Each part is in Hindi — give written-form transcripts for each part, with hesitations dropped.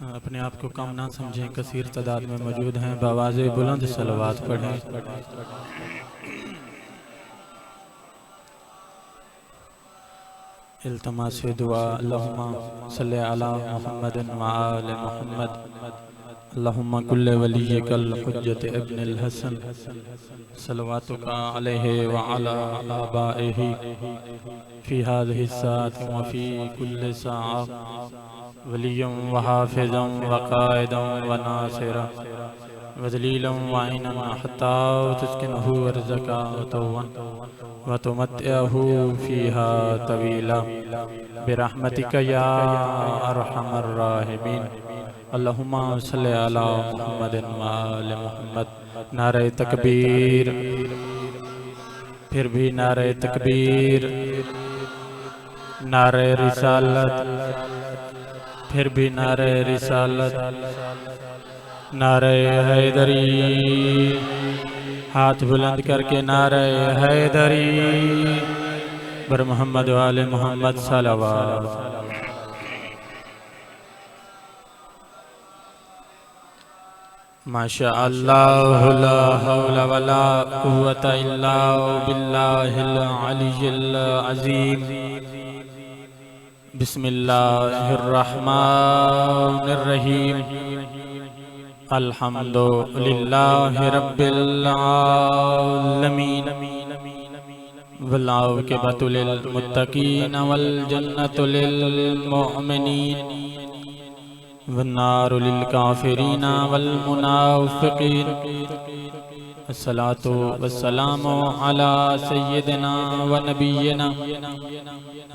अपने आप को कम ना समझें, कसीर तादाद में मौजूद हैं। बावाज़े बुलंद सलवात पढ़ें। इल्तमास दुआ अल्लाहुम्मा सल्लि अला मुहम्मदिन व आले मुहम्मद। अल्लाहुम्मा कुल्ले वलिय्यकल हुज्जत इब्नुल हसन सलवातुका अलैहि व अला आबाइहि फी हाज़िहि साअत व फी कुल्लि साअ वलिय्यम व हाफ़िज़म व क़ाइदम व नासिरा व दलीलम व ऐनन हत्ता तुस्किनहु अर्ज़का व तुमत्तिअहु फ़ीहा तवीला बिरहमतिका या अरहमर राहिमीन। अल्लाहुम्मा सल्लि अला मुहम्मदिन व आले मुहम्मद। नारे तकबीर, फिर भी नारे तकबीर, नारे रिसालत, फिर भी नारे रिसालत, नारे हैदरी, हाथ बुलंद करके नारे हैदरी बर मोहम्मद वाले मोहम्मद सलवात। माशा अल्लाह ला हौला वला कुव्वता इल्ला बिल्लाहिल अलिय्यिल अज़ीम। बिस्मिल्लाहिर रहमानिर रहीम। अल्हम्दुलिल्लाहि रब्बिल आलमीन वल आक़िबतु लिल मुत्तक़ीन वल जन्नतु लिल मुमिनीन वन्नारु लिल काफ़िरीन वल मुनाफ़िक़ीन। अस्सलातु वस्सलामु अला सय्यिदिना व नबिय्यिना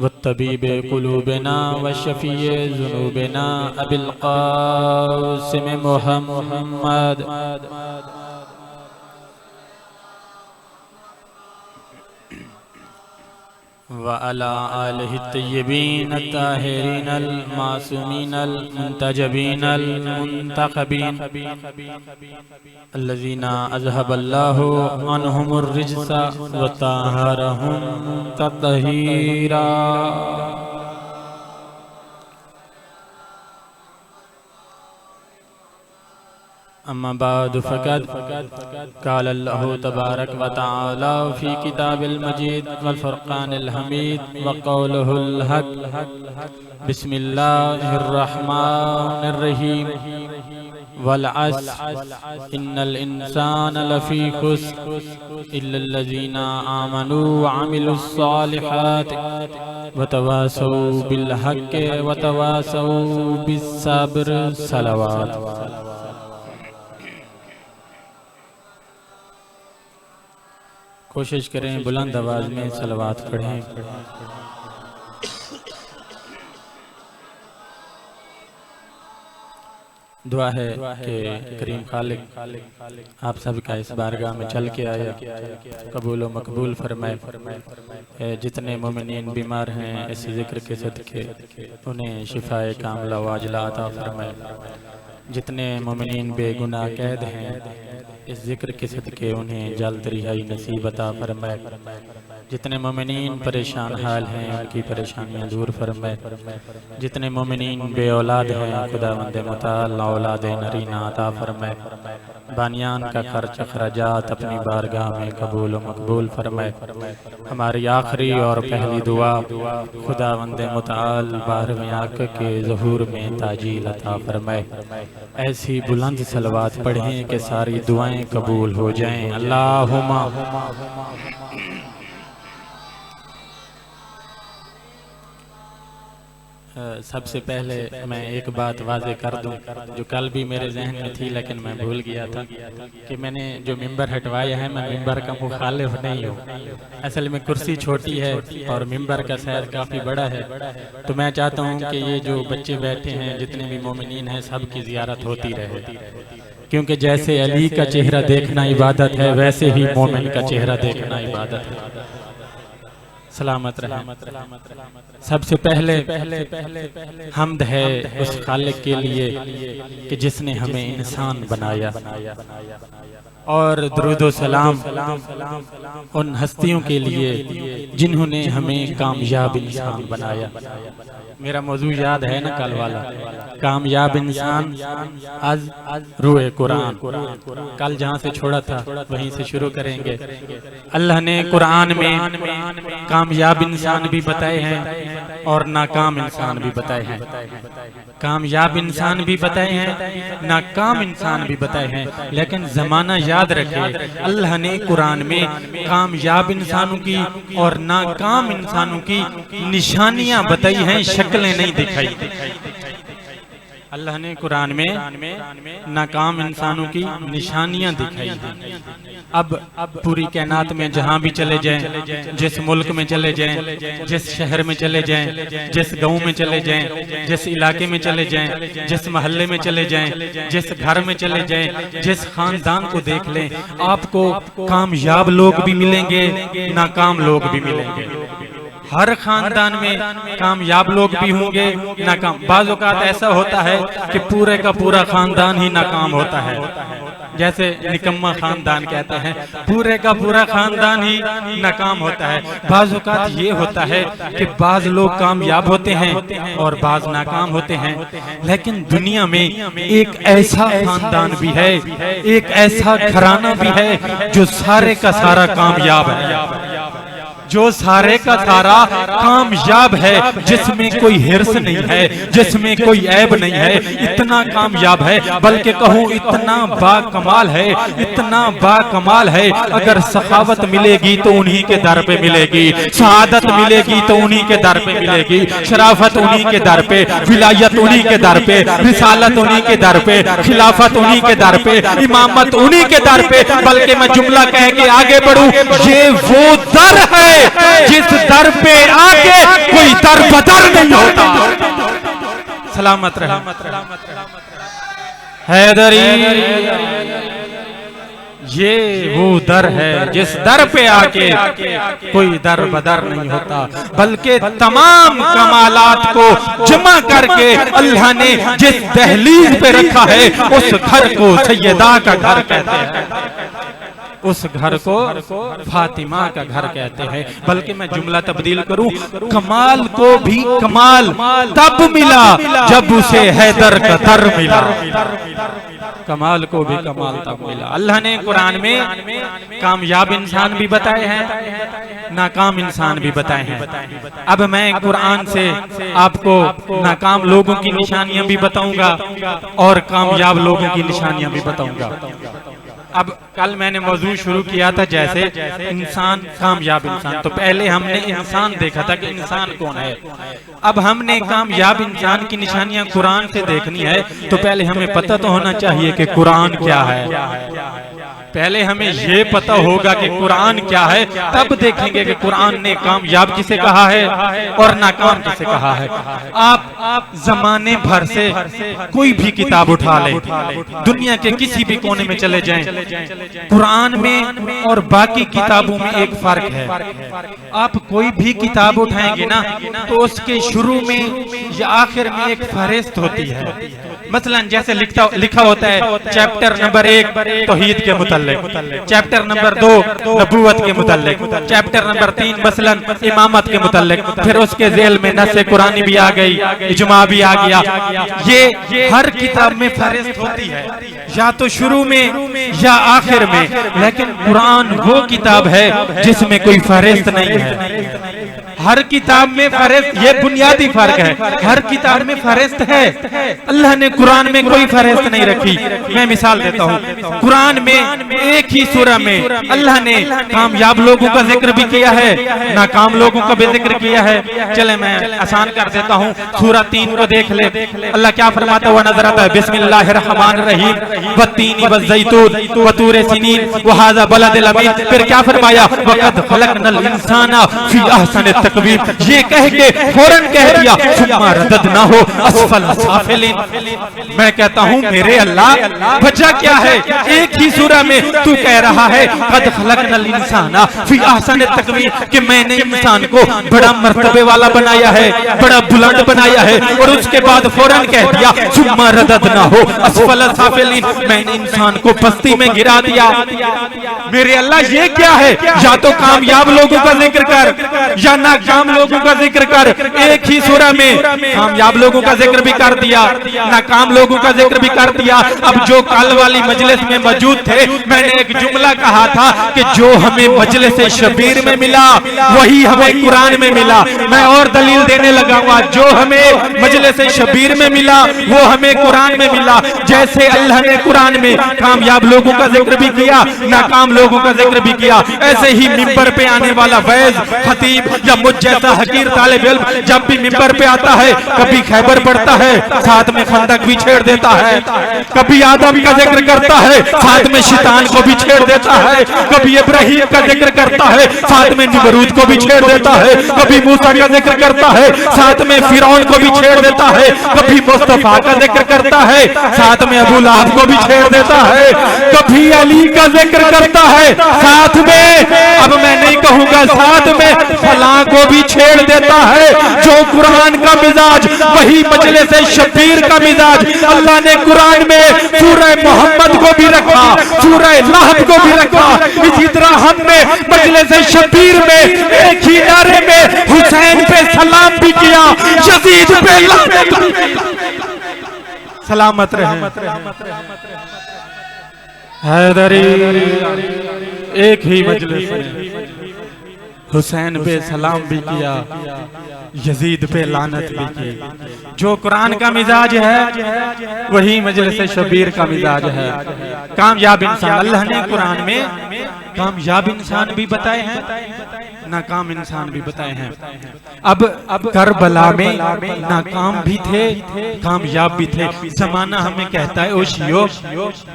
वत्तबीबे क़ुलूबिना व शफ़ीए ज़ुनूबिना अबिल क़ासिम मुहम्मद व अला आलिहि तय्यबीन ताहिरीन अल मासूमीन अल मुंतजबीन अल मुंतखबीन अल्लज़ीना अज़हबल्लाहु अन्हुमुर रिज्सा व तहहरहुम तत्हीरा। अम्मा बाद फ़क़द क़ाल अल्लाहु तबारक व तआला फ़ी किताबिल मजीद वल फ़ुरक़ानिल हमीद व क़ौलुहुल हक़। बिस्मिल्लाहिर रहमानिर रहीम। वल अस्र इन्नल इंसान लफ़ी खुस्र इल्लल लज़ीना आमनू व अमिलुस सालिहात व तवासौ बिल हक़्क़ि व तवासौ बिस सब्र। सलवात। कोशिश करें बुलंद आवाज़ में सलवात पढ़ें। दुआ है कि करीम खालिक आप सब का इस बारगाह में चल के आया कबूल व मकबूल फरमाए। जितने मोमिनीन बीमार हैं इस जिक्र के सदके उन्हें शिफाए कामिला व आजिला अता फरमाए। जितने मोमिनीन बेगुनाह कैद हैं इस जिक्र के सदके उन्हें जल्द रिहाई नसीब अता फरमाए। जितने मोमिनीन परेशान हाल हैं उनकी परेशानियां दूर फरमाए। जितने मोमिनीन बे औलाद हैं खुदावंद मुताल औलाद नरीना अता फरमाए। बानियान का खर्च अखराजात अपनी बारगाह में कबूल व मकबूल फरमाए। हमारी आखिरी और पहली दुआ खुदावंद मुताल 12वें आक़ा के ज़हूर में ताजील अता फरमाए। ऐसी बुलंद सलवात पढ़ें कि सारी दुआएं कबूल हो जाएं। अल्लाहुम्मा। सबसे पहले मैं एक बात वाज़े कर दूं जो कल भी मेरे जहन में थी लेकिन मैं भूल गया था कि मैंने जो मिंबर हटवाया है मैं मिंबर का मुखालिफ नहीं हूँ। असल में कुर्सी छोटी है और मिंबर का साइज़ काफ़ी बड़ा है, तो मैं चाहता हूँ कि ये जो बच्चे बैठे हैं जितने भी मोमिनीन हैं सब की ज़ियारत होती रहे, क्योंकि जैसे अली का चेहरा देखना इबादत है वैसे ही मोमिन का चेहरा देखना इबादत है। सलामत रहे। सबसे पहले हम्द है उस खालिक के लिए कि जिसने हमें इंसान बनाया, और दुरूद व सलाम उन हस्तियों के लिए जिन्होंने हमें कामयाब इंसान बनाया। मेरा मौजू याद है ना कल वाला, कामयाब इंसान आज रूए कुरान। कल जहाँ से छोड़ा था वहीं से शुरू करेंगे। अल्लाह ने कुरान में कामयाब इंसान भी बताए हैं और नाकाम इंसान भी बताए हैं। कामयाब इंसान भी बताए हैं, नाकाम इंसान भी बताए हैं। लेकिन जमाना याद रखे, अल्लाह ने कुरान में कामयाब इंसानों की और नाकाम इंसानों की निशानियां बताई हैं, शक्लें नहीं दिखाई। अल्लाह ने कुरान में नाकाम इंसानों की निशानियां दिखाई हैं। अब पूरी कायनात में जहां भी चले जाएं, जिस मुल्क में चले जाएं, जिस शहर में चले जाएं, जिस गांव में चले जाएं, जिस इलाके में चले जाएं, जिस मोहल्ले में चले जाएं, जिस घर में चले जाएं, जिस खानदान को देख लें, आपको कामयाब लोग भी मिलेंगे, नाकाम लोग भी मिलेंगे। हर खानदान में कामयाब लोग भी होंगे, नाकाम। बाज़ औक़ात ऐसा होता है कि पूरे का पूरा खानदान ही नाकाम होता है, जैसे निकम्मा खानदान कहते हैं, पूरे का पूरा खानदान ही नाकाम होता है। बाज़ औक़ात ये होता है कि बाज़ लोग कामयाब होते हैं और बाज़ नाकाम होते हैं। लेकिन दुनिया में एक ऐसा खानदान भी है, एक ऐसा घराना भी है जो सारे का सारा कामयाब है, जो सारे का सारा कामयाब है, जिसमें कोई हिर्स नहीं है, जिसमें कोई ऐब नहीं है। इतना कामयाब है, बल्कि कहूँ इतना बाकमाल है, इतना बाकमाल है। अगर सखावत मिलेगी तो उन्हीं के दर पे मिलेगी, शहादत मिलेगी तो उन्हीं के दर पे मिलेगी, शराफत उन्हीं के दर पे, विलायत उन्हीं के दर पे, रिसालत उन्हीं के दर पे, खिलाफत उन्हीं के दर पे, इमामत उन्हीं के दर पे। बल्कि मैं जुमला कह के आगे बढ़ूं, ये वो दर है जिस दर पे आके कोई दर बदर नहीं होता। सलामत रहे हैदरी, ये वो दर है जिस दर पे आके कोई दर बदर नहीं होता, बल्कि तमाम कमालात को जमा करके अल्लाह ने जिस दहलीज पे रखा है उस घर को सैयदा का घर कहते हैं, उस घर को फातिमा का घर कहते हैं। बल्कि मैं जुमला तब्दील करूं, कमाल को भी कमाल तब मिला जब उसे हैदर का दर मिला। कमाल को भी कमाल तब मिला। अल्लाह ने कुरान में कामयाब इंसान भी बताए हैं, नाकाम इंसान भी बताए हैं। अब मैं कुरान से आपको नाकाम लोगों की निशानियां भी बताऊंगा और कामयाब लोगों की निशानियां भी बताऊंगा। अब कल मैंने मौजू शुरू किया था जैसे इंसान, कामयाब इंसान, तो पहले हमने इंसान देखा था कि इंसान कौन है। अब हमने कामयाब इंसान की निशानियां कुरान से देखनी है, तो पहले हमें पता तो होना चाहिए कि कुरान क्या है। पहले हमें ये पता होगा कि कुरान क्या है, तब देखेंगे कि कुरान ने कामयाब किसे कहा है और नाकाम किसे कहा है। आप जमाने भर से कोई भी किताब उठा लें, दुनिया के किसी भी कोने में चले जाएं, कुरान में और बाकी किताबों में एक फर्क है। आप कोई भी किताब उठाएंगे ना, तो उसके शुरू में या आखिर में एक फहरिस्त होती है। मसलन जैसे लिखा होता है चैप्टर नंबर 1 तौहीद के मुतल्लिक, चैप्टर नंबर 2 नबूवत के मुतल्लिक, चैप्टर नंबर 3 मसलन इमामत के मुतल्लिक, फिर उसके ज़ेल में नस्से कुरानी भी आ गई, इजमा भी आ गया। ये हर किताब में फहरिस्त होती है, या तो शुरू में या आखिर में। लेकिन कुरान वो किताब है जिसमें कोई फहरिस्त नहीं है। हर किताब में फहरिस्त, ये बुनियादी फर्क है। हर किताब में फहरिस्त है, अल्लाह ने कुरान में कोई फहरिस्त नहीं रखी। मैं मिसाल देता हूँ, कुरान में एक ही सूरा में अल्लाह ने कामयाब लोगों का जिक्र भी किया है, नाकाम लोगों का भी जिक्र किया है। चले मैं आसान कर देता हूँ, सूरा 3 को देख ले। अल्लाह क्या फरमाता हुआ नजर आता है, बिस्मिल्लाहिर्रहमानिर्रहीम वत्तीनी वज़्ज़ैतून वतूर सिनीन वहाज़ा बलदिल अमीन। फिर क्या फरमाया, वक़द खलक़नल इंसाना फी अहसनि तक़वीम। ये कह के फौरन कह दिया सुम्मा रददनाहु अस्फल साफिलीन। मैं कहता हूँ मेरे अल्लाह, वजह क्या है? एक ही सूरा में तू कह रहा है कद खलक़नल इंसाना फी अहसनि तक़वीम, कि मैंने इंसान को बड़ा मर्तबे वाला बनाया है, बड़ा बुलंद बनाया है, और उसके बाद फौरन कह दिया सुम्मा रददनाहु अस्फल साफिलीन, मैंने इंसान को पस्ती में गिरा दिया। मेरे अल्लाह ये क्या है? या तो कामयाब लोगों का जिक्र कर या नाकाम लोगों का जिक्र कर। एक ही सूरह में कामयाब लोगों का जिक्र भी कर दिया, नाकाम लोगों का जिक्र भी कर दिया। अब जो कल वाली मजलिस में मौजूद थे, मैंने एक जुमला कहा था कि जो हमें मजलिस शबीर में मिला वही हमें कुरान में मिला। मैं और दलील देने लगा हुआ, जो हमें मजलिस शबीर में मिला वो हमें कुरान में मिला। जैसे अल्लाह ने कुरान में कामयाब लोगों का जिक्र भी किया, नाकाम लोगों का जिक्र भी किया, ऐसे ही मिंबर पे आने वाला वैज, खतीब या मुझ जैसा हकीर तालिब इल्म जब भी मिंबर पे आता है, कभी खैबर पढ़ता है, साथ में खंदक भी छेड़ देता है, कभी आदम का जिक्र करता है, साथ में शैतान को भी छेड़ देता है, कभी इब्राहिम का जिक्र करता है, साथ में नमरूद को भी छेड़ देता है, कभी मूसा का जिक्र करता है, साथ में फिरौन को भी छेड़ देता है, कभी मुस्तफा का जिक्र करता है, साथ में अबू लहब को भी छेड़ देता है, कभी अली का जिक्र करता है, साथ में, अब मैं नहीं कहूंगा साथ में फलां को भी छेड़ देता है। जो कुरान का मिजाज वही मजलिस शबीर का मिजाज। अल्लाह ने कुरान में सूरह मोहम्मद को भी रखा, सूरह लहब को भी रखा, इसी तरह हमने मजलिस शबीर में एक ही नारे में हुसैन पे सलाम भी किया, यजीद पे सलामत रहे। हैदरी एक ही मजलिस में हुसैन पे सलाम भी किया, यजीद पे लानत भी की। जो कुरान का मिजाज है वही मजलिस शबीर का मिजाज है। कामयाब इंसान, अल्लाह ने कुरान में कामयाब इंसान भी बताए हैं, नाकाम इंसान भी बताए हैं। अब करबला में नाकाम भी थे, कामयाब भी थे। जमाना हमें कहता है, ओ शियो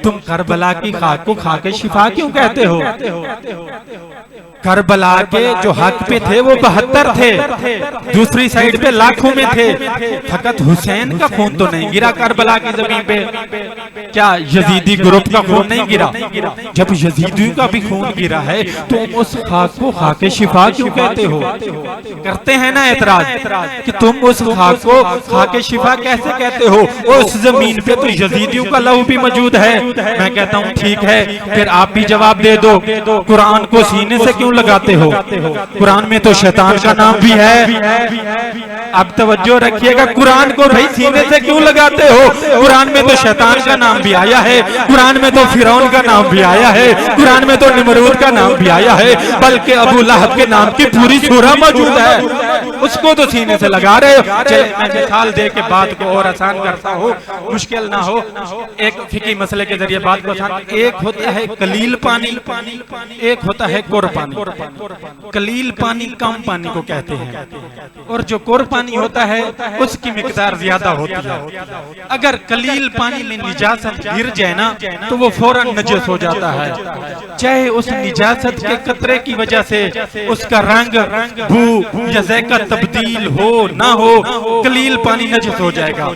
तुम करबला की खाक को खा के शिफा क्यों कहते हो? करबला के जो हक पे थे वो 72 थे, दूसरी साइड पे लाखों में थे। फकत हुसैन का खून तो नहीं गिरा करबला की जमीन पे। क्या यजीदी ग्रुप का खून नहीं गिरा? जब यजीदियों का भी खून गिरा है तो उस खाक को खाके शिफा क्यों कहते हो? करते हैं ना एतराज कि तुम उस खाक को खाके शिफा कैसे कहते हो? उस जमीन पे तो यजीदियों का लहू भी मौजूद है। मैं कहता हूँ ठीक है, फिर आप भी जवाब दे दो, कुरान को सीने से क्यों लगाते हो? कुरान में तो शैतान का नाम भी है। अब तवज्जो रखिएगा, कुरान को भाई सीने से क्यों लगाते हो? कुरान में तो शैतान का नाम भी आया है, कुरान में तो फिरौन का नाम भी आया है, कुरान में तो नमरूद का नाम भी आया है, बल्कि अबू लहब के नाम की पूरी सूरह मौजूद है। उसको तो सीने से लगा रहे हो। चले मैं मिसाल दे के बात को और आसान करता हूँ, मुश्किल ना हो। एक फिकी मसले के जरिए बात को आसान। एक होता है कलील पानी, एक होता है कुर पानी। कलील पानी कम पानी को कहते हैं, और जो कुर पानी होता है उसकी मिकदार ज्यादा होती है। अगर कलील पानी में निजासत गिर जाए ना तो वो फौरन नजस हो जाता है, चाहे उस निजासत के कतरे की वजह से उसका रंग, बू या ज़ायका तब्दील हो ना हो, कलील पानी नजस हो जाएगा।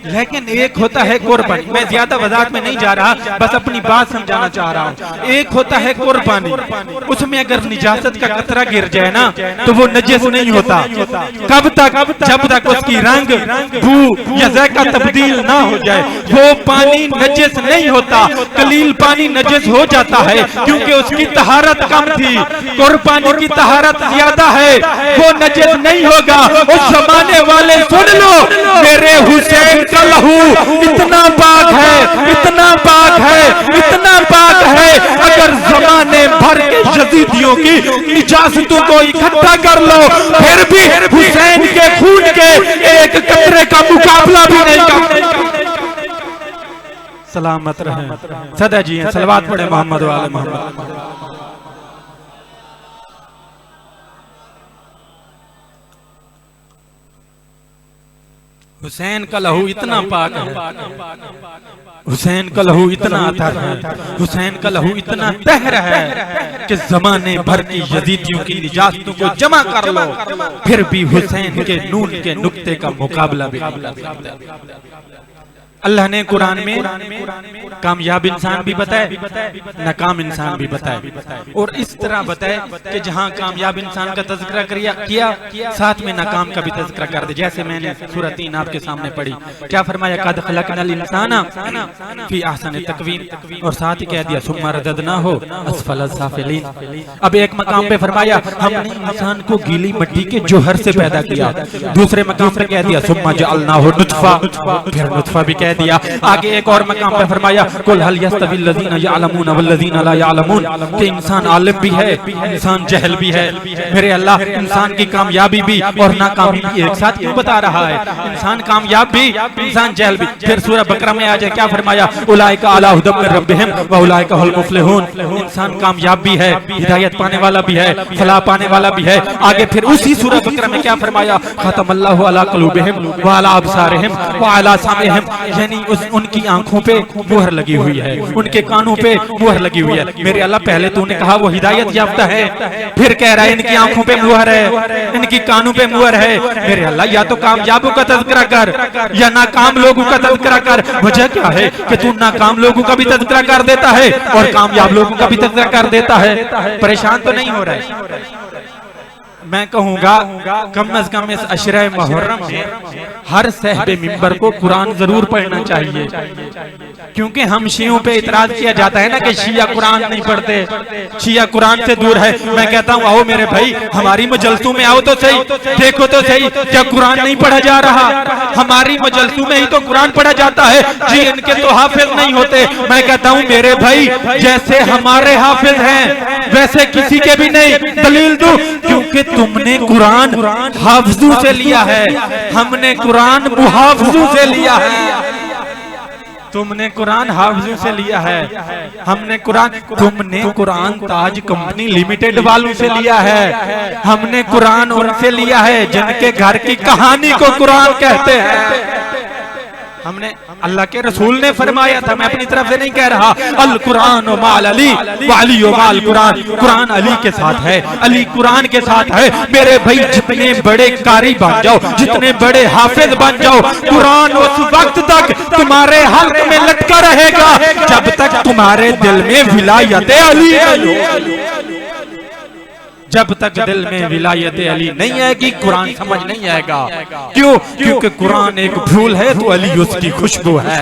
लेकिन एक होता है कुर पानी। मैं ज्यादा वजाहत में नहीं जा रहा, बस अपनी बात समझाना चाह रहा हूँ। एक होता है कुर पानी, उसमें अगर निजासत का कतरा गिर जाए ना तो वो नजस नहीं होता। कब तक? जब तक उसकी रंग, बू या ज़ायका तब्दील ना हो जाए वो पानी नजस नहीं होता। कलील पानी नजस हो जाता है क्योंकि उसकी तहारत कम थी। कुर पानी की तहारत ज्यादा है, वो नजस नहीं होगा। उस जमाने वाले सुन लो, मेरे हुसैन का लहू इतना पाक है, इतना पाक है, इतना पाक है, अगर जमाने भर के यजीदियों की निजासतों को इकट्ठा कर लो फिर भी हुसैन के खून के एक कतरे का मुकाबला भी नहीं कर। सलामत रहे। सदा जी हैं, सलवात पढ़े मोहम्मद वाले मोहम्मद। हुसैन का लहू इतना पाक है, हुसैन का लहू इतना अतर है, हुसैन का लहू इतना तहर है कि जमाने भर की यजीदियों की निजातों को जमा कर लो फिर भी हुसैन के नून के नुक्ते का मुकाबला भी नहीं कर सकते। अल्लाह ने कुरान में कामयाब इंसान भी बताए, नाकाम इंसान भी बताए, और इस तरह बताए कि जहां कामयाब इंसान का तज़किरा किया साथ में नाकाम का भी तज़किरा कर दे। जैसे मैंने सूरह 3 आपके सामने पढ़ी, क्या फरमाया, कद खलक़नल इंसाना फी अहसनि तक़वीम, और साथ ही कह दिया सुम्मा रददनाहु अस्फल साफिलीन। अब एक मकाम पे फरमाया हमने इंसान को गीली मिट्टी के जोहर से पैदा किया, दूसरे मकाम पे कह दिया सुम्मा जअलनाहु नुत्फा, फिर नुत्फा भी दिया। आगे एक और मकाम पे फरमाया कुल हल यस्तविल लज़ीना यअलमून वल्लज़ीना ला यअलमून, कि इंसान आलिम भी है, इंसान जहल भी है। मेरे अल्लाह इंसान की कामयाबी भी और नाकामी भी एक साथ क्यों बता रहा है? इंसान कामयाब भी, इंसान जहल भी। फिर सूरह बकरा में आ जाए, क्या फरमाया, उलाइका अला हुदम मिन रब्बिहिम व उलाइका हुल मुफ्लिहून। इंसान कामयाब भी है, हिदायत पाने वाला भी है, फलाह पाने वाला भी है। आगे फिर उसी सूरह बकरा में क्या फरमाया, खतमल्लाहु अला क़ुलूबिहिम व अला अबसारिहिम व अला समीहिम, यानी उनकी आंखों पे मुहर लगी हुई है, उनके कानों पे मुहर लगी हुई है। मेरे अल्लाह पहले तूने कहा वो हिदायत याफ्ता है, फिर कह रहा है इनकी आंखों पे मुहर है, इनकी कानों पे मुहर है। मेरे अल्लाह या तो कामयाबों का तज़किरा कर या नाकाम लोगों का तज़किरा कर। वजह क्या है कि तू नाकाम लोगों का भी तज़किरा कर देता है और कामयाब लोगों का भी तज़किरा कर देता है? परेशान तो नहीं हो रहा है? मैं कहूँगा कम अज कम इस अशरे मुहर्रम में हर सहबे मिंबर को कुरान जरूर पढ़ना चाहिए, क्योंकि हम शियों पे इतराज किया जाता है ना कि शिया कुरान नहीं पढ़ते, शिया कुरान से दूर है। मैं कहता हूँ आओ मेरे भाई, हमारी मजलसों में आओ तो सही, देखो तो सही, क्या कुरान नहीं पढ़ा जा रहा? हमारी मजलसों में ही तो कुरान पढ़ा जाता है जी, इनके तो हाफिज नहीं होते। मैं कहता हूँ मेरे भाई, जैसे हमारे हाफिज हैं वैसे किसी के भी नहीं। दलील दूं, क्योंकि तुमने कुरान हाफिजों से लिया है, हमने कुरान मुहाफिजों से लिया है। तुमने कुरान हाफिजों से लिया है, हमने तुमने कुरान ताज कंपनी लिमिटेड वालों से लिया है, हमने कुरान उनसे लिया है जिनके घर की कहानी को कुरान कहते हैं। हमने अल्लाह के रसूल ने फरमाया था, मैं अपनी तरफ से नहीं कह रहा, अल कुरान व माल अली व अली व माल कुरान, कुरान अली के साथ है, अली कुरान के साथ है। मेरे भाई जितने बड़े कारी बन जाओ, जितने बड़े हाफिज बन जाओ, कुरान उस वक्त तक तुम्हारे हल्क में लटका रहेगा जब तक तुम्हारे दिल में विलायत अली नहीं, जब तक दिल में विलायत अली नहीं आएगी कुरान समझ नहीं आएगा। क्यों? क्योंकि कुरान एक फूल है तो अली उसकी खुशबू है,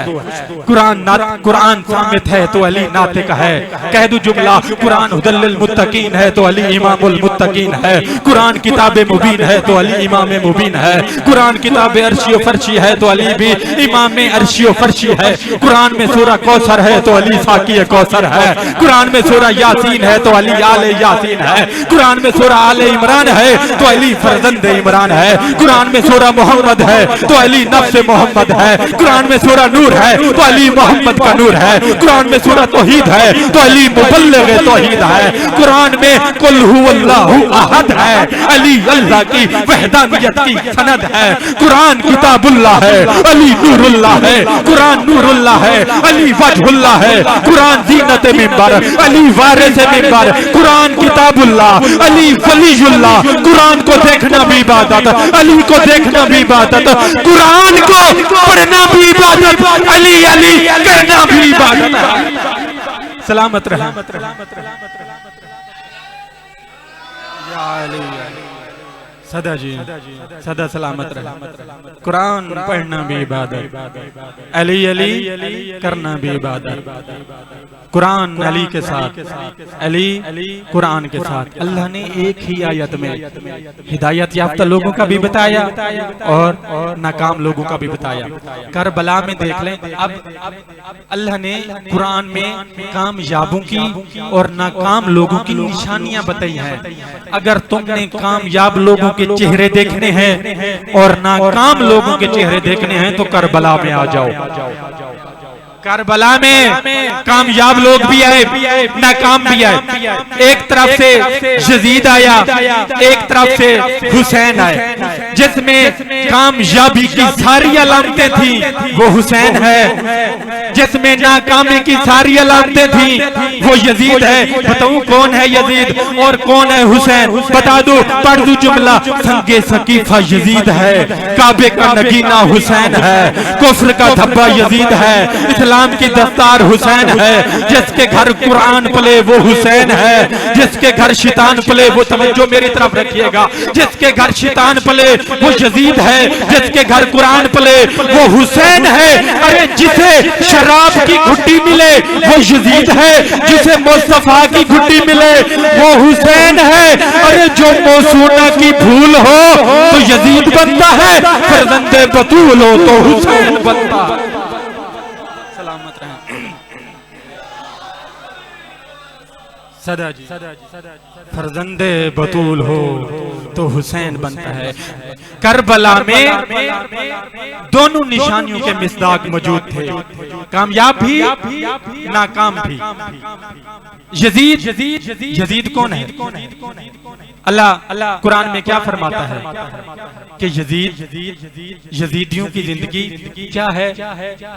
कुरान सामित है तो अली नातिक है। कह दूं जुमला, कुरान हुदल लिल मुत्तकीन है तो अली इमामुल मुत्तकीन है, कुरान किताब मुबीन है तो अली इमाम मुबीन है, कुरान किताब अर्शी व फरशी है तो अली भी इमाम अर्शी व फरशी है, कुरान में सूरह कौसर है तो अली साकी कौसर है, कुरान में सूरह यासीन है तो अली आले यासीन है, कुरान में सूरह आले इमरान है तो अली फरजंद इमरान है, कुरान में सूरह मोहम्मद है तो अली नफ्स मोहम्मद है, कुरान में सूरह नूर है तो अली मोहम्मद का नूर है, कुरान में सूरह तौहीद है तो अली मुबल्लिग तौहीद है, कुरान में कुल हुवल्लाहु अहद है, अली अल्लाह की वहदानियत की सनद है, कुरान किताबुल्लाह है, अली नूरुल्लाह है, कुरान नूरुल्लाह है, अली वजहुल्लाह है, कुरान जीनत मिंबर, अली वारिस मिंबर, कुरान किताबुल्लाह, अली वलीयुल्लाह, कुरान को देखना भी इबादत, अली को देखना भी इबादत, कुरान को पढ़ना भी इबादत, अली अली करना भी इबादत। सलामत रहे सदा जी, सदा सलामत रहे। कुरान पढ़ना भी इबादत, अली अली करना भी इबादत। कुरान अली के साथ, अली कुरान के साथ। अल्लाह ने एक ही आयत में हिदायत याफ्ता लोगों का भी बताया और नाकाम लोगों का भी बताया। करबला में देख लें, अब अल्लाह ने कुरान में कामयाबों की और नाकाम लोगों की निशानियां बताई हैं। अगर तुमने कामयाब लोगों के चेहरे देखने हैं और नाकाम लोगों के चेहरे देखने हैं तो करबला में आ जाओ। करबला में कामयाब लोग भी आए, नाकाम भी आए। एक तरफ से यजीद आया, एक तरफ से हुसैन आए। जिसमें कामयाबी की सारी अलामतें थी वो हुसैन है, जिसमें नाकामी की सारी अलामतें थी वो यजीद है। बताऊं कौन है यजीद और कौन है हुसैन? बता दो, पढ़ दो जुमला। संगे सकीफा यजीद है, काबे का नगीना हुसैन है, कुफ्र का धब्बा यजीद है, इस्लाम की दस्तार हुसैन है। जिसके घर कुरान पले वो हुसैन है, जिसके घर शैतान पले वो, तवज्जो मेरी तरफ रखिएगा, जिसके घर शैतान पले वो यजीद है, जिसके घर कुरान पले वो हुसैन है। अरे जिसे शराब की घुट्टी मिले वो यजीद है, जिसे मुस्तफा की घुट्टी मिले वो हुसैन है। अरे जो मौसूना की भूल हो तो यजीद बनता है, फरजंदे बतूल हो तो हुसैन बनता है। सलामत रहें सदा जी, फरजंदे बतूल हो तो हुसैन बनता है। करबला में दोनों निशानियों के मिसदाक मौजूद थे, कामयाब भी नाकाम भी। यजीद कौन है? अल्लाह कुरान में क्या फरमाता है कि यजीदियों की जिंदगी क्या है?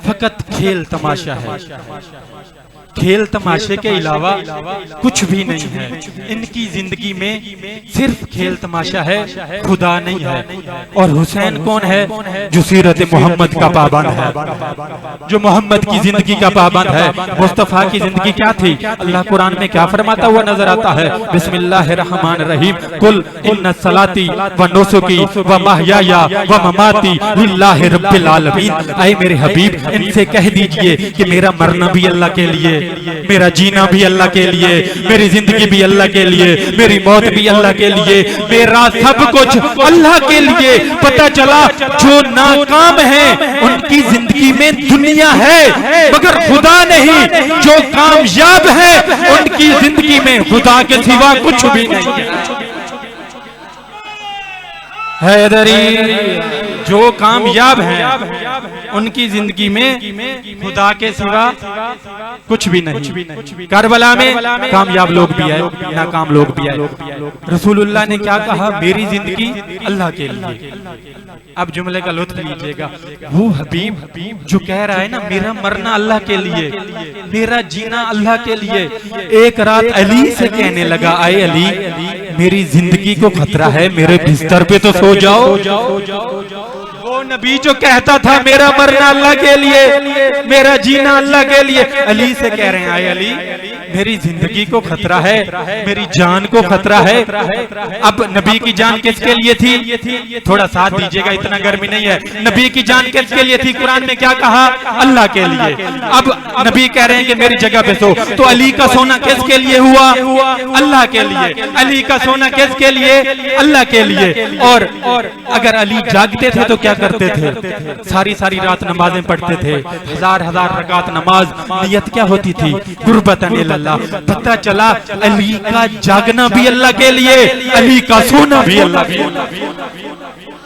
फकत खेल तमाशा है, खेल तमाशे के अलावा कुछ भी नहीं है। इनकी जिंदगी में सिर्फ खेल तमाशा है, खुदा नहीं है। और हुसैन कौन है? जो सीरत मोहम्मद का पाबंद है, जो मोहम्मद की जिंदगी का पाबंद है। मुस्तफा की जिंदगी क्या थी? अल्लाह कुरान में क्या फरमाता हुआ नजर आता है? बिस्मिल्लाहिर्रहमानिर्रहीम, कुल इन्ना सलाती व नुसुकी व महयाया व ममाती लिल्लाहि रब्बिल आलमीन। आए मेरे हबीब, इनसे कह दीजिए कि मेरा मरना भी अल्लाह के लिए, मेरा जीना भी अल्लाह के लिए, मेरी जिंदगी भी अल्लाह के लिए, मेरी मौत भी अल्लाह के लिए, मेरा सब कुछ अल्लाह के लिए। पता चला जो नाकाम है उनकी जिंदगी में दुनिया है मगर खुदा नहीं, जो कामयाब है उनकी जिंदगी में खुदा के सिवा कुछ भी नहीं है। हैदरी, जो कामयाब हैं उनकी जिंदगी में खुदा के सिवा कुछ भी नहीं। करबला में कामयाब लोग भी आए, नाकाम लोग भी आए। रसूलुल्लाह ने क्या कहा? मेरी जिंदगी अल्लाह के लिए। अब जुमले का लुत्फ लीजिएगा। वो हबीब जो कह रहा है ना, मेरा मरना अल्लाह के लिए, मेरा जीना अल्लाह के लिए, एक रात अली से कहने लगा, आए अली, मेरी जिंदगी को खतरा है, मेरे बिस्तर पे तो सो जाओ। वो नबी जो कहता था मेरा मरना अल्लाह के लिए, मेरा जीना अल्लाह के लिए, अली से कह रहे हैं, आए अली, मेरी जिंदगी को खतरा है, मेरी जान को खतरा है। अब नबी की जान किसके लिए थी? थोड़ा साथ दीजिएगा, इतना गर्मी नहीं है। नबी की जान किसके लिए थी? कुरान में क्या कहा? अल्लाह के लिए। अब नबी कह रहे हैं कि मेरी जगह पे सो, तो अली का सोना किसके लिए हुआ? अल्लाह के लिए। अली का सोना किसके लिए? अल्लाह के लिए। और अगर अली जागते थे तो क्या करते थे? सारी सारी रात नमाजें पढ़ते थे, हजार हजार रकात नमाज। नियत क्या होती थी? गुरबतन इल्लल्लाह। पता चला अली का जागना भी अल्लाह के लिए, अली का सोना भी अल्लाह के लिए।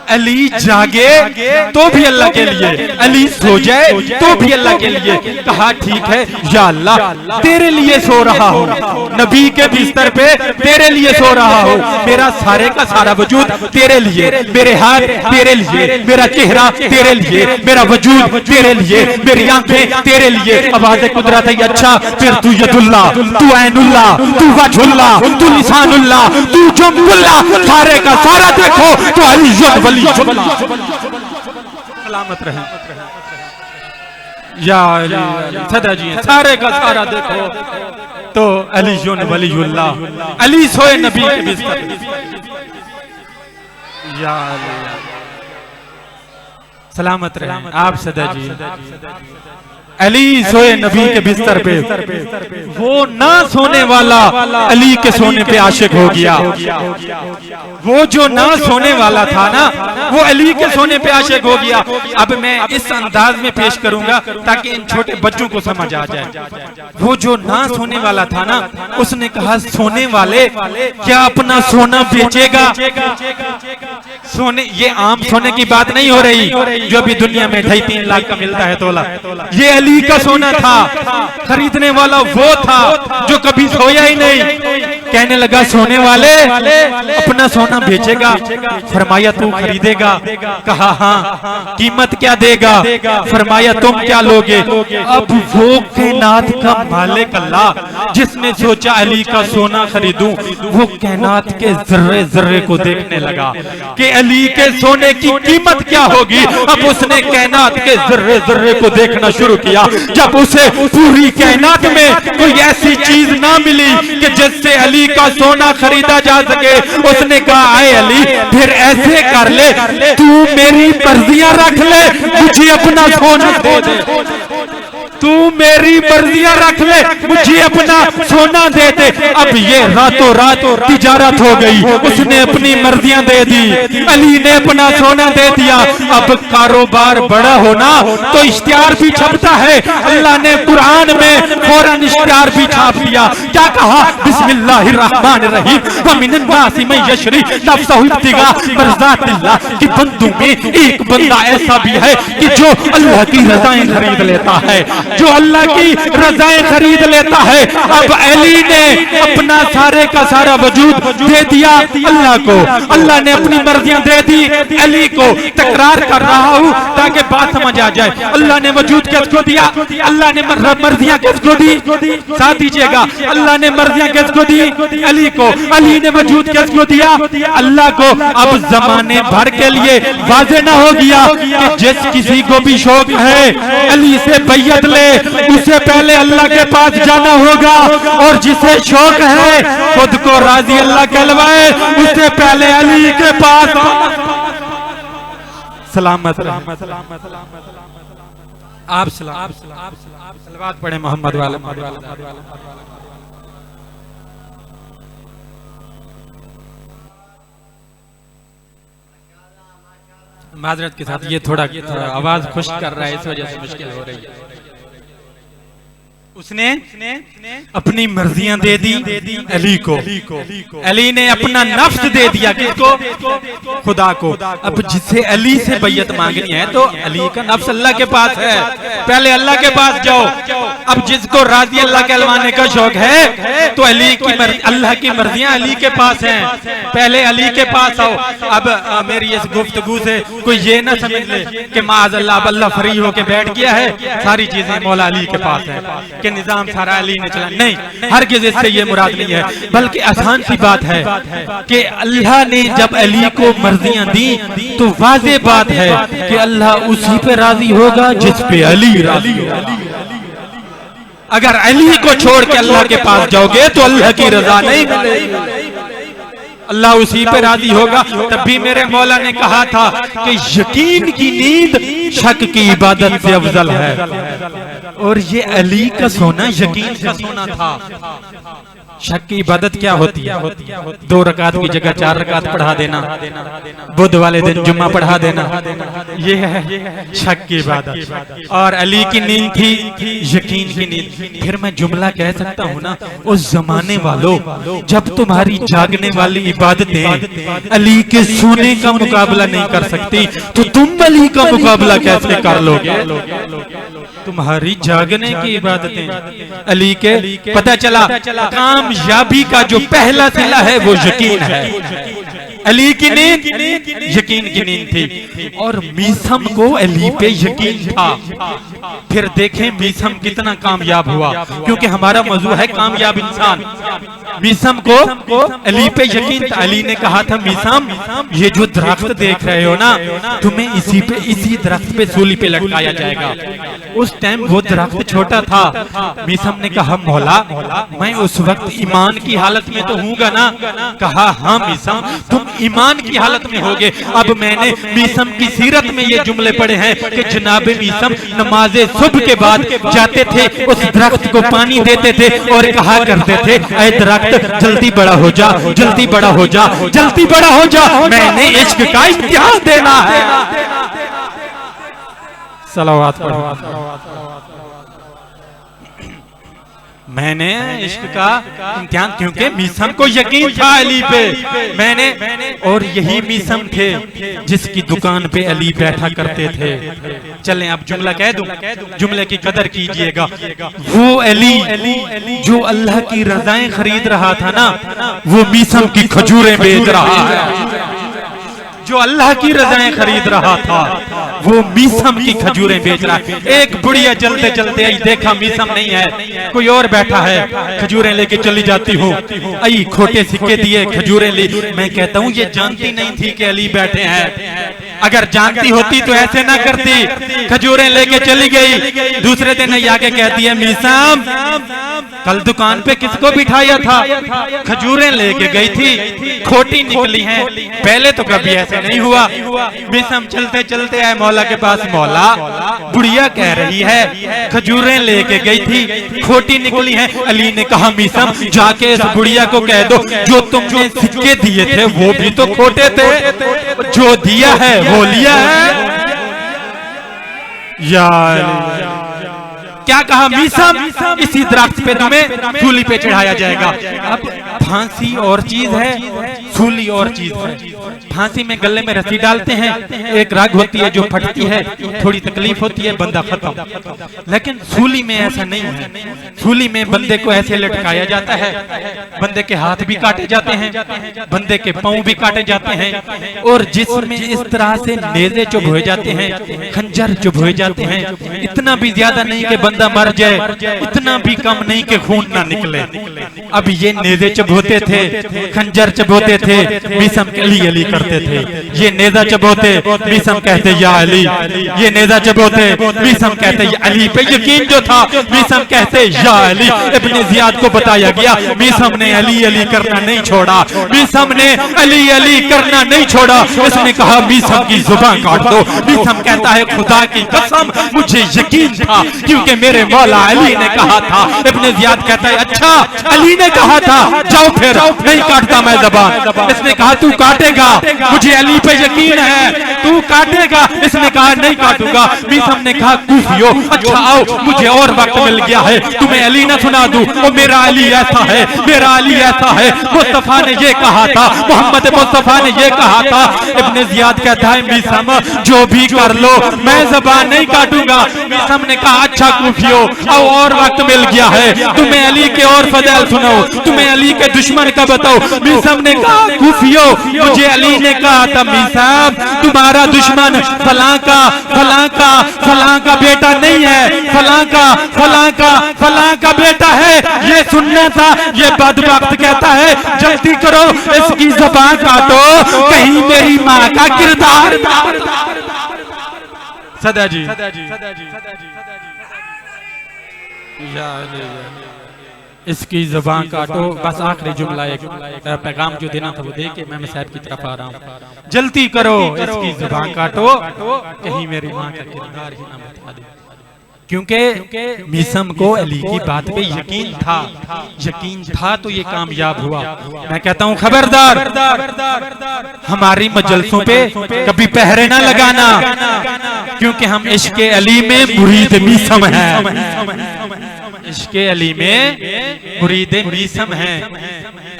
अली जागे तो भी अल्लाह के लिए, अली सो जाए तो भी अल्लाह के लिए। कहा ठीक है या अल्लाह, तेरे लिए सो रहा हूँ, नबी के बिस्तर पे तेरे लिए सो रहा हूँ, मेरा सारे का सारा वजूद तेरे लिए, मेरे हाथ तेरे लिए, मेरा चेहरा तेरे लिए, मेरा वजूद तेरे लिए, मेरी आंखें तेरे लिए। आवाज़ कुदरत है, अच्छा फिर तू यदुल्ला, तू ऐनुल्ला, तू वजहुल्ला, तू लिसानुल्ला, तू जम्बुल्ला, सारे का सारा देखो तो अली सलामत रहे या सदा जी, सारे का सारा देखो तो अली वलीउल्लाह, अली सोए नबी के बिस्तर या सलामत रहे आप सदा जी। अली सोए नबी के बिस्तर पे, वो ना सोने वाला अली के सोने पे आशिक हो गया। वो जो ना सोने वाला था ना, वो अली के सोने पे आशिक हो गया। अब मैं इस अंदाज में पेश करूंगा ताकि इन छोटे बच्चों को समझ आ जाए। वो जो ना सोने वाला था ना, उसने कहा सोने वाले क्या अपना सोना बेचेगा? सोने, ये आम सोने की बात नहीं हो रही, जो अभी दुनिया में 2.5-3 लाख का मिलता है तोला, ये अली का सोना था। खरीदने वाला वो था जो कभी सोया ही नहीं। कहने लगा सोने वाले अपना सोना बेचेगा? फरमाया तू खरीदेगा? कहा हाँ। कीमत क्या देगा? फरमाया तुम क्या लोगे? अब वो कायनात का मालिक अल्लाह जिसने सोचा अली का सोना खरीदूं, वो कायनात के जर्रे जर्रे को देखने लगा कि अली के सोने की कीमत क्या होगी। अब उसने कायनात के जर्रे जर्रे को देखना शुरू किया। जब उसे पूरी कायनात में कोई ऐसी चीज ना मिली कि जिससे अली का सोना खरीदा जा सके, उसने कहा आए अली फिर ऐसे कर ले, तू मेरी मर्जियां रख ले, मुझे अपना सोना दे दे। तू मेरी मर्जियां रख ले, मुझे अपना सोना दे दे। अब ये रातों रात तिजारत हो गई। उसने अपनी मर्जियां दे दी, अली ने अपना सोना दे दिया। अब कारोबार बड़ा होना तो इश्तिहार भी छपता है। अल्लाह ने कुरान में फौरन इश्तिहार भी छाप दिया। क्या कहा? बिस्मिल्लाहिर्रहमानिर्रहीम व मिनन नासी मन यशरी नफ्सहु इब्तिगा मर्ज़ातिल्लाह। कि बंदों में एक बंदा ऐसा भी है कि जो अल्लाह की रज़ाएं खरीद लेता है, जो अल्लाह की रज़ाएं खरीद लेता है। अब अली ने अपना सारे का सारा वजूद दे दिया अल्लाह को। अल्लाह ने अपनी मर्जियां दे दी अली को। तकरार कर रहा हूं ताकि बात समझ आ जाए। अल्लाह ने वजूद किसको दिया? अल्लाह ने मर्जियां किसको दी? साथ दीजिएगा, अल्लाह ने मर्जियां किसको दी? अली को। अली ने वजूद किसको दिया? अल्लाह को। अब जमाने भर के लिए वाज़ेह न हो गया कि जिस किसी को भी शौक है अली से बैयत ले, उसे पहले अल्लाह के पास जाना होगा। और जिसे शौक है खुद को राजी अल्लाह कहलवाए, उससे पहले अली के पास सलामत आप सलावत पढ़े मोहम्मद वाले। माजरत के साथ ये थोड़ा आवाज खुश कर रहा है, इस वजह से मुश्किल हो रही है। उसने अपनी मर्जियां दे दी अली को। अली ने अपना नफ्स दे दिया किसको? खुदा को। अब जिसे अली से बैयत मांगनी है तो अली का नफ्स अल्लाह के पास है, पहले अल्लाह के पास जाओ। अब जिसको राजी अल्लाह कहलवाने का शौक है तो अली की अल्लाह की मर्जियां अली के पास हैं, पहले अली के पास आओ। अब मेरी इस गुफ्तगू से कोई ये ना समझ ले कि माज़ अल्लाह अल्लाह फ्री होके बैठ गया है, सारी चीजें मौला अली के पास है, कि निजाम सारा अली ने चला। नहीं, हरगिज़ इससे ये मुराद नहीं है। बल्कि आसान सी बात है कि अल्लाह ने जब अली को मर्जियां दी तो वाज़ेह बात है कि अल्लाह उसी पे राजी होगा जिस पे अली राजी होगा। अगर अली को छोड़ के अल्लाह के पास जाओगे तो अल्लाह की रजा नहीं मिलेगी, अल्लाह उसी पे राजी होगा। तब भी मेरे मौला ने कहा था कि यकीन की नींद शक की इबादत से अफजल है। और ये अली का सोना यकीन का सोना था। शक की इबादत क्या होती है? 2 रकात की जगह 4 रकात पढ़ा देना, बुध वाले दिन जुम्मा पढ़ा देना, ये है शक की इबादत। और अली की नींद थी यकीन की नींद। फिर मैं जुमला कह सकता हूँ ना, उस जमाने वालों, जब तुम्हारी जागने वाली इबादतें अली के सोने का मुकाबला नहीं कर सकती तो तुम अली का मुकाबला कैसे कर लोगे? तुम्हारी जागने की इबादतें अली के। पता चला कामयाबी का जो पहला सिला है वो यकीन है। अली की नींद यकीन की नींद थी और मीसम को अली पे यकीन था। फिर देखें मीसम कितना कामयाब हुआ, क्योंकि हमारा मौजू है कामयाब इंसान। मीसम को अली पे यकीन था। अली ने कहा था मीसम ये जो दरख्त देख रहे हो ना, तुम्हें इसी दरख्त पे सूली पे लटकाया जाएगा। उस टाइम वो दरख्त छोटा था। मीसम ने कहा मौला मैं उस वक्त ईमान की हालत में तो हूँगा ना? कहा हाँ मीसम तुम ईमान की हालत में होगे। अब मैंने मीसम की सीरत में ये जुमले पढ़े हैं कि जनाब मीसम नमाजे सुबह के बाद जाते थे, उस दरख्त को पानी देते थे और कहा करते थे ऐ दरख्त जल्दी बड़ा हो जा, जल्दी बड़ा हो जा, जल्दी बड़ा हो जा, मैंने इश्क का इम्तिहान देना है। सलावत पढ़ो। मैंने इश्क का इम्तिहान, क्योंकि मीसम को यकीन था अली पे, मैंने, और यही मीसम थे जिसकी दुकान पे अली बैठा करते थे। चलें अब जुमला कह दूं, जुमले की कदर कीजिएगा। वो अली जो अल्लाह की रज़ाएं खरीद रहा था ना, वो मीसम की खजूरें बेच रहा है। जो अल्लाह की रज़ाएं खरीद रहा था वो मीसम की खजूरें बेच रहा है। एक बुढ़िया चलते चलते आई, देखा मीसम नहीं है, कोई और बैठा है, खजूरें लेके चली जाती हूँ। आई खोटे सिक्के दिए, खजूरें ली। मैं कहता हूँ ये जानती नहीं थी कि अली बैठे हैं। अगर जानती होती तो ऐसे ना करती, खजूरें लेके चली गई। दूसरे दिन आई आके कहती है, मीसम कल दुकान पे किसको बिठाया था? खजूरें लेके गई थी, खोटी निकली हैं। पहले तो कभी ऐसे नहीं हुआ। मीसम चलते चलते आए मौला के पास। मौला, बुढ़िया कह रही है खजूरें लेके गई थी, खोटी निकली हैं। अली ने कहा, मीसम जाके इस बुढ़िया को कह दो जो तुमने सिक्के दिए थे वो भी तो खोटे थे, जो दिया है वो लिया है। यार क्या कहा मीसम, इसी दरख्त पे तुम्हें सूली पे चढ़ाया जाएगा। अब फांसी और चीज है, सूली और चीज है। फांसी में गले में रस्सी डालते हैं, एक राग होती है जो फटती है, थोड़ी तकलीफ होती है, बंदा खत्म। लेकिन सूली में ऐसा नहीं है। सूली में बंदे को ऐसे लटकाया जाता है, बंदे के हाथ भी काटे जाते हैं, बंदे के पांव भी काटे जाते हैं, और जिसमें इस तरह से नेज़े चुभ हो जाते हैं, खंजर चुभ हो जाते हैं। इतना भी ज्यादा नहीं कि बंदा मर जाए, इतना भी कम नहीं कि खून ना निकले। अब ये नेज़े चबोते थे, खंजर चबोते थे, मीसम अली अली करते थे। ये नेज़ा चबोते, मीसम कहते या अली। ये नेज़ा चबोते, मीसम कहते अली पे यकीन जो था, मीसम कहते या अली। इब्ने ज़ियाद को बताया गया, मीसम ने अली अली करना नहीं छोड़ा, मीसम ने अली अली करना नहीं छोड़ा। इसने कहा मीसम की जुबान काट दो। मीसम कहता है खुदा की कसम मुझे यकीन था, क्योंकि मेरे मौला अली ने कहा था। इब्ने ज़ियाद कहता है अच्छा अली ने कहा था, जाओ फिर नहीं काटता मैं ज़बान। इसने कहा तू काटेगा, मुझे अली पे यकीन है, तू काटेगा। इसने कहा नहीं काटूंगा। मीसम ने कहा कूफियो अच्छा आओ, मुझे और वक्त मिल गया है, तुम्हें अली ना सुना दूं। और मेरा अली ऐसा है, मेरा अली ऐसा है, मुस्तफा ने ये कहा था, मोहम्मद मुस्तफा ने ये कहा था। इब्ने ज़ियाद कहता है मीसम जो भी कर लो मैं ज़बान नहीं काटूंगा। मीसम ने कहा अच्छा कूफियो आओ, और वक्त मिल गया है, तुम्हें अली के और फज़ैल सुनाओ, तुम्हें अली के दुश्मन का बताओ। मीसम ने कहा कूफियो मुझे अली ने कहा था मीसम तुम्हारा दुश्मन फलां का फलां का फलां का बेटा नहीं है, फलां का फलां का फलां का बेटा है, ये सुनना था। ये बदबख्त कहता है जल्दी करो इसकी ज़बान काटो, कहीं मेरी माँ का किरदार। सदा जी इसकी ज़बान काटो। बस आखिरी जुमला एक पैगाम जो देना था वो दे के मैं साहब की तरफ आ रहा हूँ। जल्दी करो इसकी ज़बान काटो, कहीं मेरी माँ का किरदार ही ना बता दे। क्योंकि मीसम को अली की बात पे यकीन था तो ये कामयाब हुआ। मैं कहता हूँ खबरदार हमारी मजलसों पे कभी पहरे ना लगाना, क्योंकि हम इश्क अली में मुरीद मीसम हैं, इश्क अली में मुरीद मीसम हैं।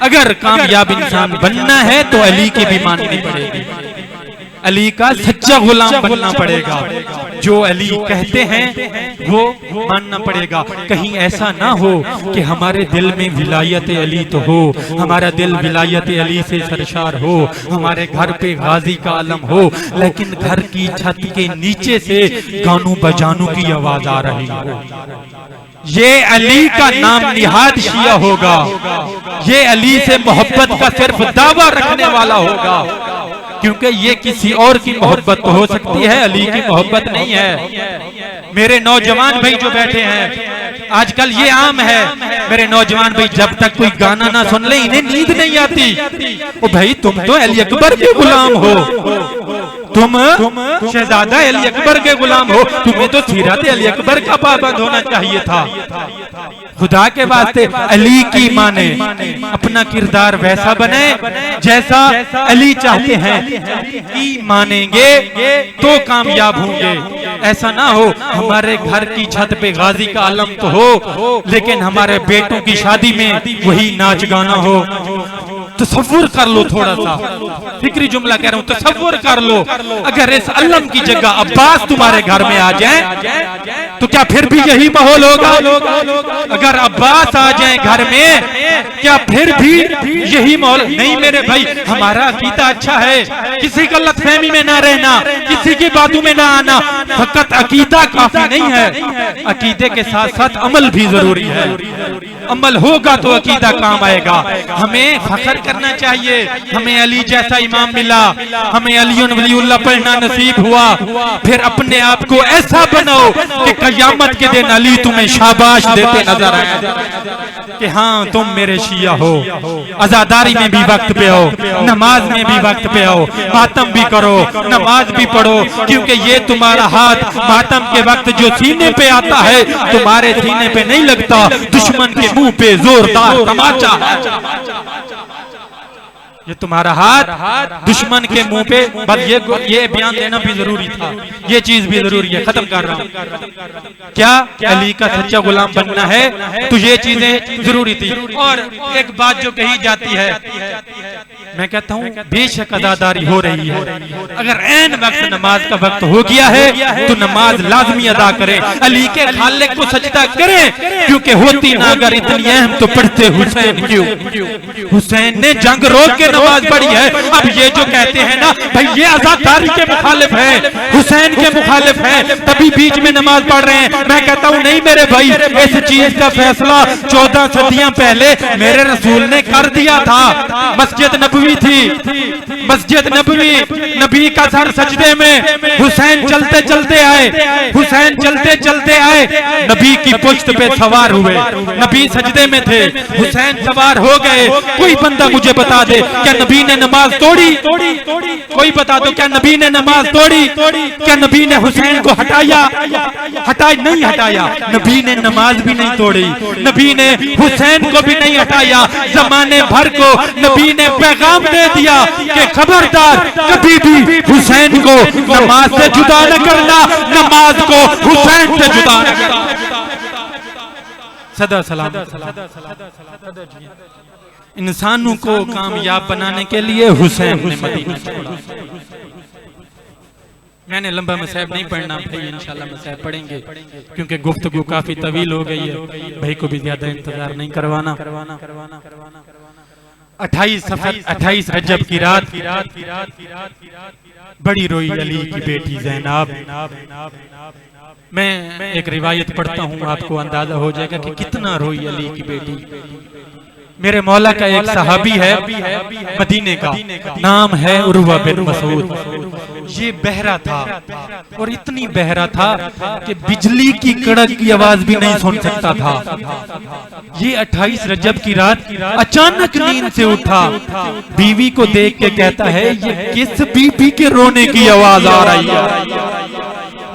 अगर कामयाब इंसान बनना है तो अली की भी माननी पड़ेगी, अली का सच्चा गुलाम बनना पड़ेगा, जो अली कहते हैं वो मानना पड़ेगा। कहीं ऐसा ना हो कि हमारे दिल में विलायत अली तो हो, हमारा दिल विलायत अली से सरशार हो, हमारे घर पे गाजी का आलम हो, लेकिन घर की छत के नीचे से गानों बजानों की आवाज आ रही हो। ये अली का नाम निहाद शिया होगा, ये अली से मोहब्बत का सिर्फ दावा रखने वाला होगा, क्योंकि ये किसी और की मोहब्बत तो हो सकती है, अली की मोहब्बत नहीं है। मेरे नौजवान भाई जो बैठे हैं आजकल ये आम है, मेरे नौजवान भाई जब तक कोई गाना ना सुन ले इन्हें नींद नहीं आती। ओ भाई तुम तो अली अकबर के गुलाम हो, तुम शहजादा अली अकबर के गुलाम हो, तुम्हें तो सीरत अली अकबर का पाबंद होना चाहिए था। खुदा के वास्ते अली की माने, अपना किरदार वैसा बने जैसा अली चाहते हैं। की मानेंगे तो कामयाब होंगे। ऐसा ना हो हमारे घर की छत पे गाजी का आलम तो हो, लेकिन हमारे बेटों की शादी में वही नाच गाना हो। तसव्वुर कर लो, थोड़ा सा फिक्री जुमला कह रहा हूं, तसव्वुर कर लो अगर इस अल्लम की जगह अब्बास तुम्हारे घर में आ जाए तो क्या फिर भी यही माहौल होगा? अगर अब्बास आ जाए घर में क्या फिर भी यही माहौल? नहीं मेरे भाई, हमारा अकीदा अच्छा है, किसी गलतफहमी में ना रहना, किसी की बातों में ना आना। फकत अकीदा काफी नहीं है, अकीदे के साथ साथ अमल भी जरूरी है। अमल होगा तो अकीदा काम आएगा। हमें फख्र करना चाहिए, हमें अली जैसा इमाम मिला, हमें अली वलीउल्लाह पढ़ना नसीब हुआ। फिर अपने आप को ऐसा बनाओ कि क़यामत के दिन अली तुम्हें शाबाश देते नजर आए कि हाँ तुम मेरे शिया हो। अज़ादारी में भी वक्त पे आओ, नमाज में भी वक्त पे आओ, मातम भी करो, नमाज भी पढ़ो, क्योंकि ये तुम्हारा हाथ मातम के वक्त जो सीने पे आता है तुम्हारे सीने पे नहीं लगता, दुश्मन के मुंह पे जोरदार तमाचा। ये तुम्हारा हाथ दुश्मन के मुंह पे, बस ये बयान देना भी जरूरी था, ये चीज भी जरूरी है। खत्म कर रहा हूं। क्या अली का सच्चा गुलाम बनना है तो ये चीजें जरूरी थी। और एक बात जो कही जाती है, मैं कहता हूं बेशक अदादारी हो रही है, अगर ऐन वक्त नमाज का वक्त हो गया है तो नमाज लाजमी अदा करें, अली के खालिक को सजदा करें, क्योंकि होती ना अगर इतनी अहम तो पढ़ते हुसैन क्यों? हुसैन ने जंग रोक के नमाज पढ़ी है। अब ये जो कहते हैं ना भाई ये आजादारी के मुखालिफ है, हुसैन के मुखालिफ है, तभी बीच में नमाज पढ़ रहे हैं, मैं कहता हूं नहीं मेरे भाई, इस चीज का फैसला 14 सदियां पहले मेरे रसूल ने कर दिया था। मस्जिद नबवी थी, मस्जिद नबवी, नबी का सर सजदे में, हुसैन चलते चलते आए, हुसैन चलते चलते आए, नबी की पुश्त पे सवार हुए, नबी सजदे में थे, हुसैन सवार हो गए। कोई बंदा मुझे बता दे क्या नबी ने नमाज तोड़ी? कोई बता दो क्या नबी ने नमाज तोड़ी? क्या नबी ने हुसैन को हटाया? नहीं हटाया। नबी ने नमाज भी नहीं तोड़ी, नबी ने हुसैन को भी नहीं हटाया। जमाने भर को नबी ने पैगाम दे दिया कि खबरदार कभी भी हुसैन को नमाज से जुदा न करना, नमाज को हुसैन से जुदा न करना। सदा सलाम। इंसानों को कामयाब बनाने के लिए हुसैन ने मदीना छोड़ा। मैंने लंबा मसहब नहीं पढ़ना भाई, इंशाल्लाह मसहब पढ़ेंगे क्योंकि गुफ्तगू काफी तवील हो गई है, भाई को भी ज्यादा इंतजार नहीं करवाना। 28 रजब की रात बड़ी रोई अली की बेटी ज़ैनब। मैं एक रिवायत पढ़ता हूँ, आपको अंदाजा हो जाएगा कि कितना रोई अली की बेटी। मेरे मौला का एक सहाबी है मदीने का, नाम है उर्वा बिन मसूद। ये बहरा था और इतनी बहरा था कि बिजली की कड़क की आवाज भी नहीं सुन सकता था। ये 28 रजब की रात अचानक नींद से उठा, बीवी को देख के कहता है ये किस बीबी के रोने की आवाज आ रही है?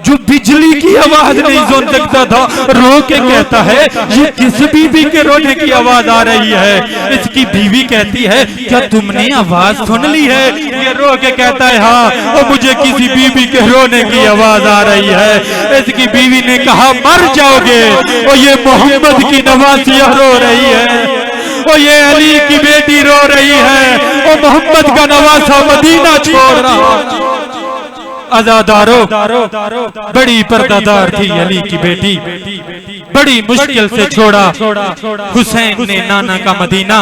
जो बिजली की आवाज नहीं सुन सकता था रो के कहता है ये किस बीबी के रोने की आवाज आ रही है? इसकी बीवी कहती है क्या तुमने आवाज सुन ली है? ये रो के कहता है हाँ, और मुझे किसी बीबी के रोने की आवाज आ रही है। इसकी बीवी ने कहा मर जाओगे, और ये मोहम्मद की नवासिया रो रही है, और ये अली की बेटी रो रही है, और मोहम्मद का नवासा मदीना छोड़ रहा। आजादारो बड़ी पर्दादार थी अली की बेटी, बड़ी मुश्किल से छोड़ा हुसैन ने नाना का मदीना।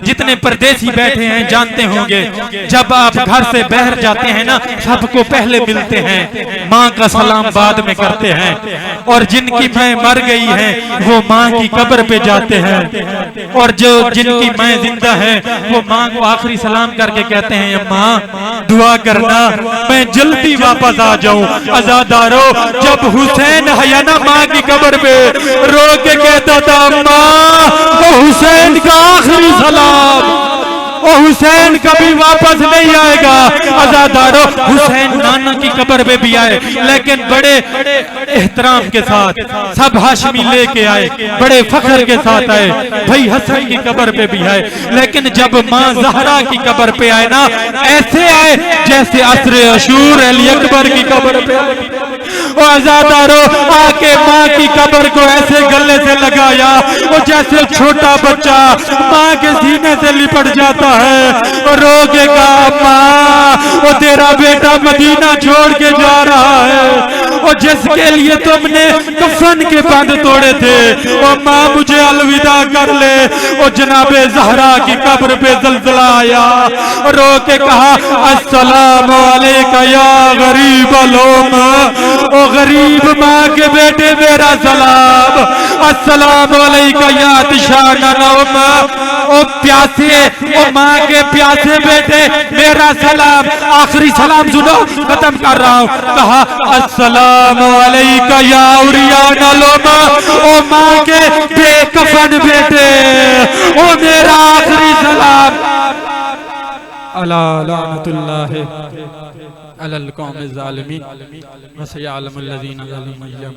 जितने परदेसी बैठे हैं जानते होंगे, जब आप घर से बाहर जाते हैं ना सबको पहले मिलते हैं, माँ का सलाम बाद में करते हैं, और जिनकी माँ मर गई है वो माँ की कब्र पे जाते हैं, और जो जिनकी माँ जिंदा है वो माँ को आखिरी सलाम करके कहते हैं अम्मा दुआ करना मैं जल्दी वापस आ जाऊं। आजादारो जब हुसैन है ना माँ की कब्र पे रो के कहता था अम्मा वो हुसैन का आखिरी सलाम, ओ हुसैन कभी वापस नहीं आएगा। आजादारो हुसैन नाना की कब्र पे भी आए, लेकिन बड़े एहतराम के साथ सब हाशमी लेके आए, बड़े फख्र के साथ आए। भाई हसन की कब्र पे भी आए, लेकिन जब माँ ज़हरा की कब्र पे आए ना, ऐसे आए जैसे असरे अशूर अली अकबर की कब्र पे आए। आजादारो आके माँ की कब्र को ऐसे गले से लगाया, वो जैसे छोटा बच्चा माँ के सीने से लिपट जाता है और रो के कहा, माँ वो तेरा बेटा मदीना छोड़ के जा रहा है, और जिसके लिए तुमने कफन के बंद तोड़े थे, वो माँ मुझे अलविदा कर ले। और जनाबे ज़हरा की कब्र पे ज़लज़ला आया, रो के कहा, अस्सलामु अलैका या गरीब लोम, ओ गरीब माँ के बेटे मेरा सलाम। अस्सलामु अलैका या तिशान नौम, ओ प्यासे, ओ माँ के प्यासे बेटे मेरा सलाम। आखिरी सलाम सुनो, खत्म कर रहा हूँ। कहा, अस्सलामु अलैका या उरियान लोम, ओ माँ के बेकफन बेटे, ओ मेरा आखिरी सलाम। अला लानतुल्लाहि अलल कौमिज़ ज़ालिमीन व सयअलमुल लज़ीना ज़लमू अय्युम।